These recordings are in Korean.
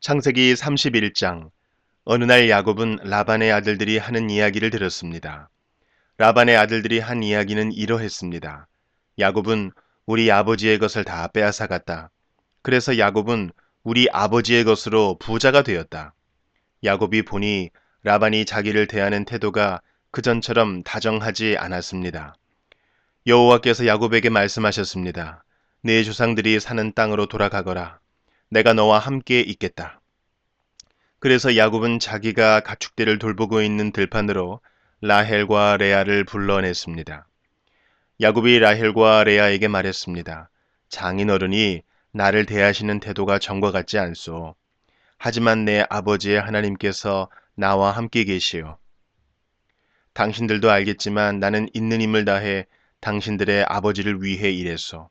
창세기 31장. 어느 날 야곱은 라반의 아들들이 하는 이야기를 들었습니다. 라반의 아들들이 한 이야기는 이러했습니다. 야곱은 우리 아버지의 것을 다 빼앗아갔다. 그래서 야곱은 우리 아버지의 것으로 부자가 되었다. 야곱이 보니 라반이 자기를 대하는 태도가 그전처럼 다정하지 않았습니다. 여호와께서 야곱에게 말씀하셨습니다. 네 조상들이 사는 땅으로 돌아가거라. 내가 너와 함께 있겠다. 그래서 야곱은 자기가 가축대를 돌보고 있는 들판으로 라헬과 레아를 불러냈습니다. 야곱이 라헬과 레아에게 말했습니다. 장인어른이 나를 대하시는 태도가 전과 같지 않소. 하지만 내 아버지의 하나님께서 나와 함께 계시오. 당신들도 알겠지만 나는 있는 힘을 다해 당신들의 아버지를 위해 일했소.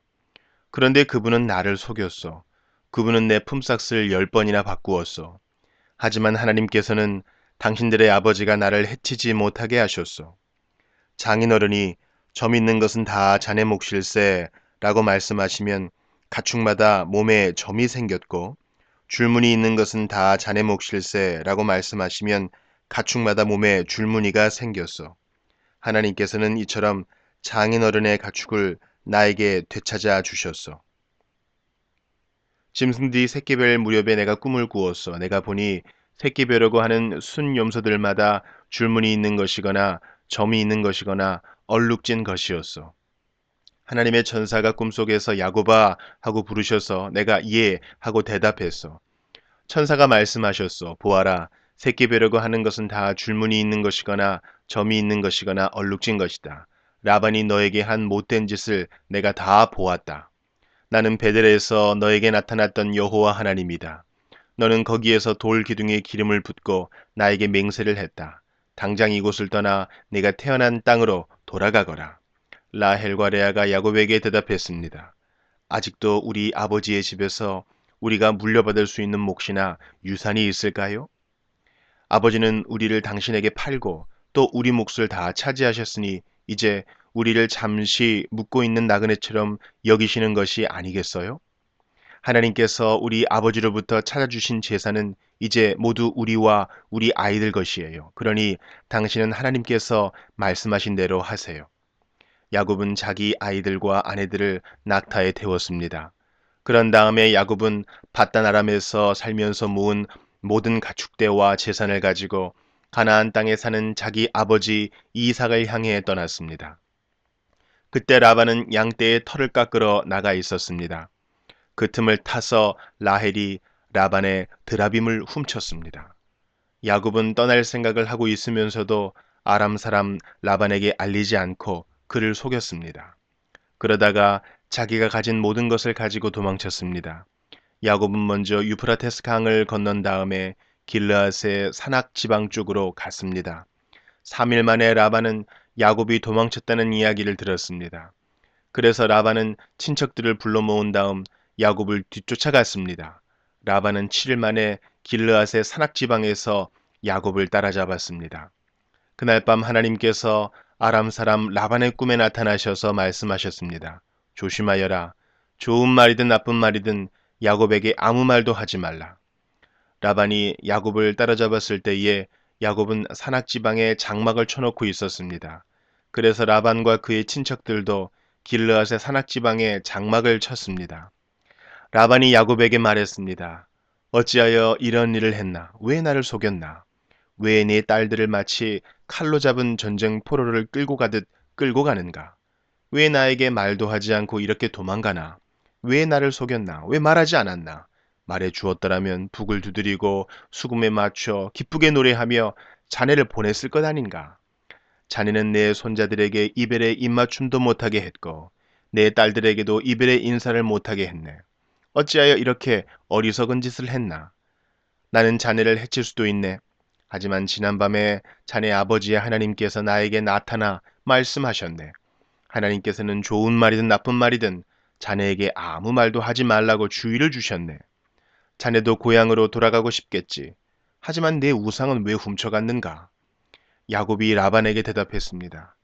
그런데 그분은 나를 속였소. 그분은 내 품삯을 10번이나 바꾸었소. 하지만 하나님께서는 당신들의 아버지가 나를 해치지 못하게 하셨소. 장인어른이 점 있는 것은 다 자네 몫일세 라고 말씀하시면 가축마다 몸에 점이 생겼고 줄무늬 있는 것은 다 자네 몫일세 라고 말씀하시면 가축마다 몸에 줄무늬가 생겼소. 하나님께서는 이처럼 장인어른의 가축을 나에게 되찾아 주셨소. 짐승들이 새끼별 무렵에 내가 꿈을 꾸었어. 내가 보니 새끼별이라고 하는 순 염소들마다 줄무늬 있는 것이거나 점이 있는 것이거나 얼룩진 것이었어. 하나님의 천사가 꿈속에서 야곱아 하고 부르셔서 내가 예 하고 대답했어. 천사가 말씀하셨어. 보아라, 새끼별이라고 하는 것은 다 줄무늬 있는 것이거나 점이 있는 것이거나 얼룩진 것이다. 라반이 너에게 한 못된 짓을 내가 다 보았다. 나는 베델에서 너에게 나타났던 여호와 하나님이다. 너는 거기에서 돌 기둥에 기름을 붓고 나에게 맹세를 했다. 당장 이곳을 떠나 네가 태어난 땅으로 돌아가거라. 라헬과 레아가 야곱에게 대답했습니다. 아직도 우리 아버지의 집에서 우리가 물려받을 수 있는 몫이나 유산이 있을까요? 아버지는 우리를 당신에게 팔고 또 우리 몫을 다 차지하셨으니 이제 우리를 잠시 묻고 있는 나그네처럼 여기시는 것이 아니겠어요? 하나님께서 우리 아버지로부터 찾아주신 재산은 이제 모두 우리와 우리 아이들 것이에요. 그러니 당신은 하나님께서 말씀하신 대로 하세요. 야곱은 자기 아이들과 아내들을 낙타에 태웠습니다. 그런 다음에 야곱은 밧단 아람에서 살면서 모은 모든 가축대와 재산을 가지고 가나안 땅에 사는 자기 아버지 이삭을 향해 떠났습니다. 그때 라반은 양떼의 털을 깎으러 나가 있었습니다. 그 틈을 타서 라헬이 라반의 드라빔을 훔쳤습니다. 야곱은 떠날 생각을 하고 있으면서도 아람 사람 라반에게 알리지 않고 그를 속였습니다. 그러다가 자기가 가진 모든 것을 가지고 도망쳤습니다. 야곱은 먼저 유프라테스 강을 건넌 다음에 길르앗의 산악 지방 쪽으로 갔습니다. 3일 만에 라반은 야곱이 도망쳤다는 이야기를 들었습니다. 그래서 라반은 친척들을 불러 모은 다음 야곱을 뒤쫓아갔습니다. 라반은 7일 만에 길르앗의 산악 지방에서 야곱을 따라잡았습니다. 그날 밤 하나님께서 아람 사람 라반의 꿈에 나타나셔서 말씀하셨습니다. 조심하여라. 좋은 말이든 나쁜 말이든 야곱에게 아무 말도 하지 말라. 라반이 야곱을 따라잡았을 때에 야곱은 산악 지방에 장막을 쳐놓고 있었습니다. 그래서 라반과 그의 친척들도 길르앗의 산악 지방에 장막을 쳤습니다. 라반이 야곱에게 말했습니다. 어찌하여 이런 일을 했나? 왜 나를 속였나? 왜 네 딸들을 마치 칼로 잡은 전쟁 포로를 끌고 가듯 끌고 가는가? 왜 나에게 말도 하지 않고 이렇게 도망가나? 왜 나를 속였나? 왜 말하지 않았나? 말해 주었더라면 북을 두드리고 수금에 맞춰 기쁘게 노래하며 자네를 보냈을 것 아닌가? 자네는 내 손자들에게 이별의 입맞춤도 못하게 했고 내 딸들에게도 이별의 인사를 못하게 했네. 어찌하여 이렇게 어리석은 짓을 했나? 나는 자네를 해칠 수도 있네. 하지만 지난밤에 자네 아버지의 하나님께서 나에게 나타나 말씀하셨네. 하나님께서는 좋은 말이든 나쁜 말이든 자네에게 아무 말도 하지 말라고 주의를 주셨네. 자네도 고향으로 돌아가고 싶겠지. 하지만 내 우상은 왜 훔쳐갔는가? 야곱이 라반에게 대답했습니다.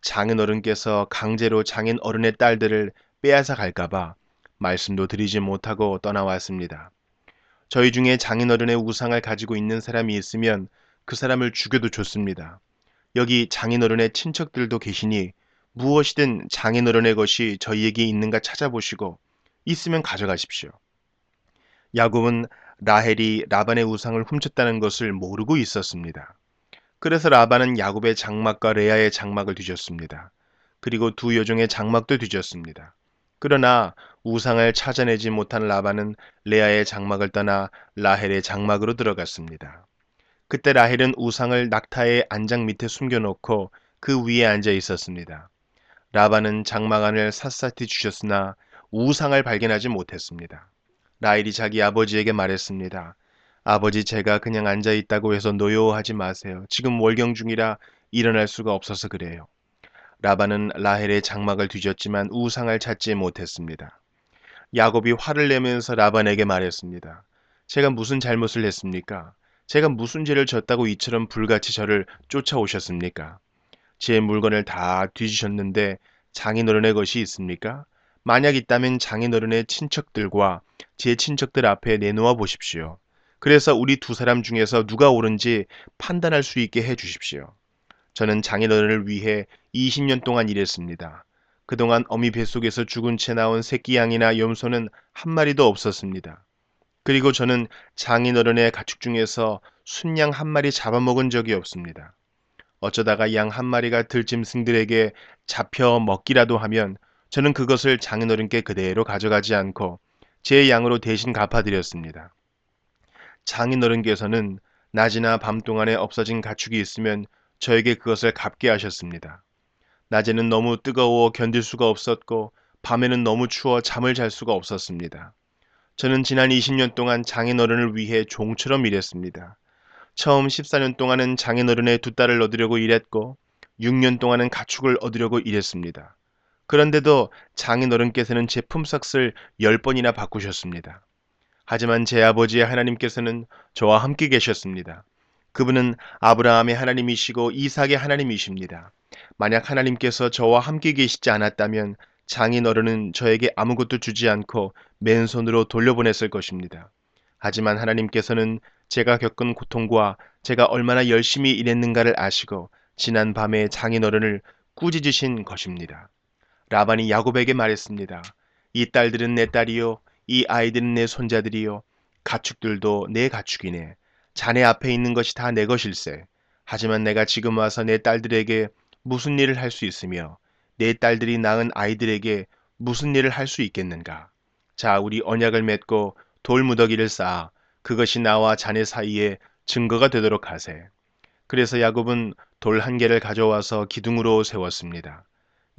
장인 어른께서 강제로 장인 어른의 딸들을 빼앗아 갈까봐 말씀도 드리지 못하고 떠나왔습니다. 저희 중에 장인어른의 우상을 가지고 있는 사람이 있으면 그 사람을 죽여도 좋습니다. 여기 장인어른의 친척들도 계시니 무엇이든 장인어른의 것이 저희에게 있는가 찾아보시고 있으면 가져가십시오. 야곱은 라헬이 라반의 우상을 훔쳤다는 것을 모르고 있었습니다. 그래서 라반은 야곱의 장막과 레아의 장막을 뒤졌습니다. 그리고 두 여종의 장막도 뒤졌습니다. 그러나 우상을 찾아내지 못한 라반은 레아의 장막을 떠나 라헬의 장막으로 들어갔습니다. 그때 라헬은 우상을 낙타의 안장 밑에 숨겨놓고 그 위에 앉아 있었습니다. 라반은 장막 안을 샅샅이 뒤졌으나 우상을 발견하지 못했습니다. 라헬이 자기 아버지에게 말했습니다. 아버지, 제가 그냥 앉아 있다고 해서 노여워하지 마세요. 지금 월경 중이라 일어날 수가 없어서 그래요. 라반은 라헬의 장막을 뒤졌지만 우상을 찾지 못했습니다. 야곱이 화를 내면서 라반에게 말했습니다. 제가 무슨 잘못을 했습니까? 제가 무슨 죄를 졌다고 이처럼 불같이 저를 쫓아오셨습니까? 제 물건을 다 뒤지셨는데 장인어른의 것이 있습니까? 만약 있다면 장인어른의 친척들과 제 친척들 앞에 내놓아 보십시오. 그래서 우리 두 사람 중에서 누가 옳은지 판단할 수 있게 해 주십시오. 저는 장인어른을 위해 20년 동안 일했습니다. 그동안 어미 뱃속에서 죽은 채 나온 새끼 양이나 염소는 한 마리도 없었습니다. 그리고 저는 장인어른의 가축 중에서 순양 한 마리 잡아먹은 적이 없습니다. 어쩌다가 양 한 마리가 들짐승들에게 잡혀 먹기라도 하면 저는 그것을 장인어른께 그대로 가져가지 않고 제 양으로 대신 갚아드렸습니다. 장인어른께서는 낮이나 밤 동안에 없어진 가축이 있으면 저에게 그것을 갚게 하셨습니다. 낮에는 너무 뜨거워 견딜 수가 없었고 밤에는 너무 추워 잠을 잘 수가 없었습니다. 저는 지난 20년 동안 장인어른을 위해 종처럼 일했습니다. 처음 14년 동안은 장인어른의 두 딸을 얻으려고 일했고 6년 동안은 가축을 얻으려고 일했습니다. 그런데도 장인어른께서는 제 품삯을 10번이나 바꾸셨습니다. 하지만 제 아버지의 하나님께서는 저와 함께 계셨습니다. 그분은 아브라함의 하나님이시고 이삭의 하나님이십니다. 만약 하나님께서 저와 함께 계시지 않았다면 장인어른은 저에게 아무것도 주지 않고 맨손으로 돌려보냈을 것입니다. 하지만 하나님께서는 제가 겪은 고통과 제가 얼마나 열심히 일했는가를 아시고 지난 밤에 장인어른을 꾸짖으신 것입니다. 라반이 야곱에게 말했습니다. 이 딸들은 내 딸이요, 이 아이들은 내 손자들이요, 가축들도 내 가축이네. 자네 앞에 있는 것이 다 내 것일세. 하지만 내가 지금 와서 내 딸들에게 무슨 일을 할 수 있으며 내 딸들이 낳은 아이들에게 무슨 일을 할 수 있겠는가? 자, 우리 언약을 맺고 돌무더기를 쌓아 그것이 나와 자네 사이에 증거가 되도록 하세. 그래서 야곱은 돌 한 개를 가져와서 기둥으로 세웠습니다.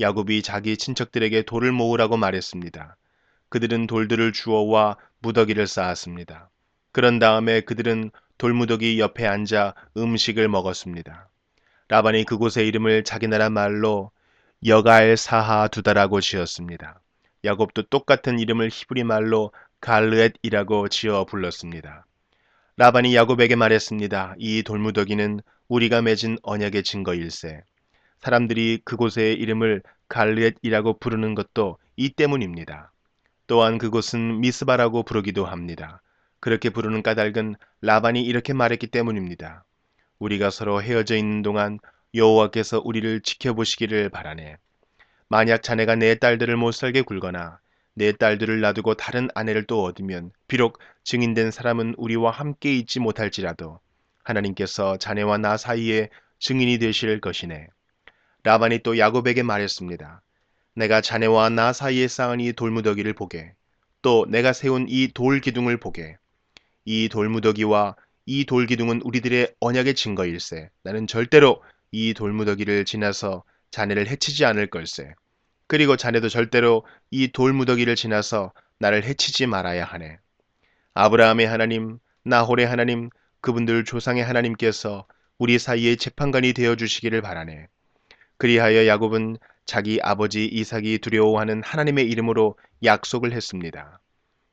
야곱이 자기 친척들에게 돌을 모으라고 말했습니다. 그들은 돌들을 주워와 무더기를 쌓았습니다. 그런 다음에 그들은 돌무더기 옆에 앉아 음식을 먹었습니다. 라반이 그곳의 이름을 자기 나라 말로 여갈 사하 두다라고 지었습니다. 야곱도 똑같은 이름을 히브리 말로 갈르엣이라고 지어 불렀습니다. 라반이 야곱에게 말했습니다. 이 돌무더기는 우리가 맺은 언약의 증거일세. 사람들이 그곳의 이름을 갈르엣이라고 부르는 것도 이 때문입니다. 또한 그곳은 미스바라고 부르기도 합니다. 그렇게 부르는 까닭은 라반이 이렇게 말했기 때문입니다. 우리가 서로 헤어져 있는 동안 여호와께서 우리를 지켜보시기를 바라네. 만약 자네가 내 딸들을 못 살게 굴거나 내 딸들을 놔두고 다른 아내를 또 얻으면 비록 증인된 사람은 우리와 함께 있지 못할지라도 하나님께서 자네와 나 사이에 증인이 되실 것이네. 라반이 또 야곱에게 말했습니다. 내가 자네와 나 사이에 쌓은 이 돌무더기를 보게. 또 내가 세운 이 돌기둥을 보게. 이 돌무더기와 이 돌기둥은 우리들의 언약의 증거일세. 나는 절대로 이 돌무더기를 지나서 자네를 해치지 않을 걸세. 그리고 자네도 절대로 이 돌무더기를 지나서 나를 해치지 말아야 하네. 아브라함의 하나님, 나홀의 하나님, 그분들 조상의 하나님께서 우리 사이의 재판관이 되어 주시기를 바라네. 그리하여 야곱은 자기 아버지 이삭이 두려워하는 하나님의 이름으로 약속을 했습니다.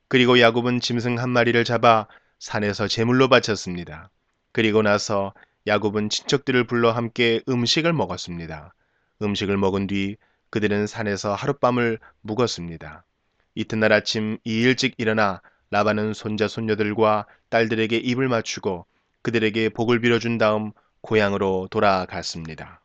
그리고 야곱은 짐승 한 마리를 잡아 산에서 제물로 바쳤습니다. 그리고 나서 야곱은 친척들을 불러 함께 음식을 먹었습니다. 음식을 먹은 뒤 그들은 산에서 하룻밤을 묵었습니다. 이튿날 아침 일찍 일어나 라반은 손자 손녀들과 딸들에게 입을 맞추고 그들에게 복을 빌어준 다음 고향으로 돌아갔습니다.